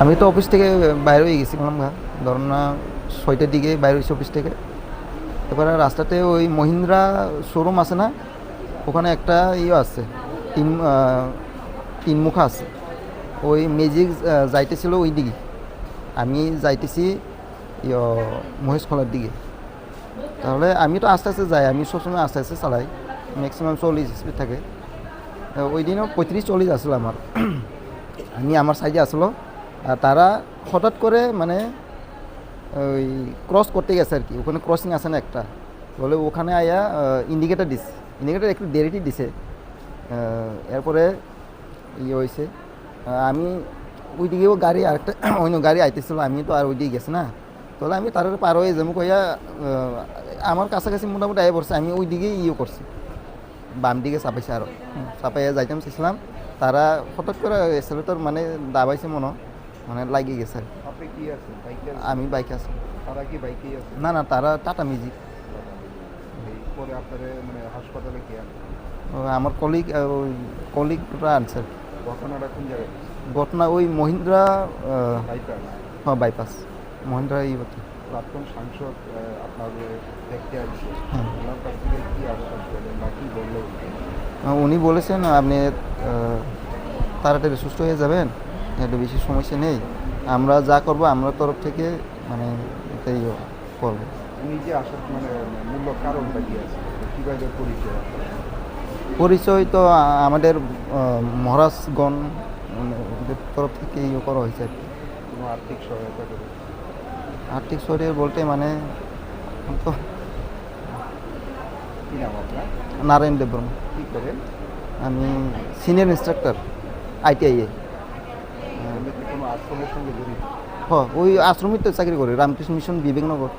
আমি তো অফিস থেকে বাইরে হয়ে গেছিলাম ধরুন না 6টার দিকে বাইরে হয়েছি অফিস থেকে। এবারে রাস্তাতে ওই মহিন্দ্রা শোরুম আছে না, ওখানে একটা ইয়ে আছে, তিন তিনমুখা আছে। ওই ম্যাজিক যাইতেছিল ওই দিকে, আমি যাইতেছি ইয়ে মহেশখোলার দিকে। তাহলে আমি তো আস্তে আস্তে যাই, আমি সবসময় আস্তে আস্তে চালাই, ম্যাক্সিমাম 40 স্পিড থাকে। ওই দিনও 35-40 আসলো আমার। আমি আমার সাইডে আসলো, আর তারা হঠাৎ করে মানে ওই ক্রস করতে গেছে আর কি, ওখানে ক্রসিং আছে না একটা, বলে ওখানে আয়া ইন্ডিকেটার দিস, ইন্ডিকেটার একটু দেরিটি দিছে। এরপরে ইয়ে হয়েছে, আমি ওই দিকেও গাড়ি আরেকটা অন্য গাড়ি আইতেছিল, আমি তো আর ওই দিকে গেছি না। তাহলে আমি তার পার হয়ে যাবো কইয়া আমার কাছাকাছি মোটামুটি আয় পড়ছে, আমি ওই দিকেই ইয়ে করছি, বাম দিকে চাপাইছে আরও, চাপাইয়া যাইতাম চেয়েছিলাম। তারা হঠাৎ করে ছেলেটার মানে দাবাইছে মনে মানে লাগিয়ে গেছে আর কি। আপনি কি আছেন বাইকে? আমি বাইকে আছি। তারা কি বাইকেই আছে? না না, তারা টাটা মিউজিক। পরে আপনারা মানে হাসপাতালে কি আনেন? আমার ওই কলিগরা আনছে আর কি। ঘটনাটা কোন জায়গায়? ঘটনা ওই মহিন্দ্রা বাইপাস। হ্যাঁ বাইপাস, মহিন্দ্রা হতো। প্রাক্তন সাংসদ আপনার দেখতে আসছে, হ্যাঁ, ওনার কাছ থেকে কি আশ্বাস পেলেন বা কি বললেন? উনি বলেছেন আপনি তাড়াতাড়ি সুস্থ হয়ে যাবেন, একটু বেশি সমস্যা নেই, আমরা যা করব আমরা তরফ থেকে মানে এটাই করবো। উনি যে আসার মানে মূল্য কারণটা কি আছে, কীভাবে পরিচয় আপনার? পরিচয় তো আমাদের মহারাজগণ ওদের তরফ থেকে ইয়ে করা হয়েছে আর কি। কোনো আর্থিক সহায়তা করে? আর্থিক শরীর বলতে মানে তো কী নাম আপনার? নারায়ণ দেববর্মা। কী করেন? আমি সিনিয়র ইনস্ট্রাক্টর ITI-এ। এমনিতে কোনো আশ্রমের সঙ্গে জড়িত? ওই আশ্রমিক তো চাকরি করে, রামকৃষ্ণ মিশন বিবেকনগর।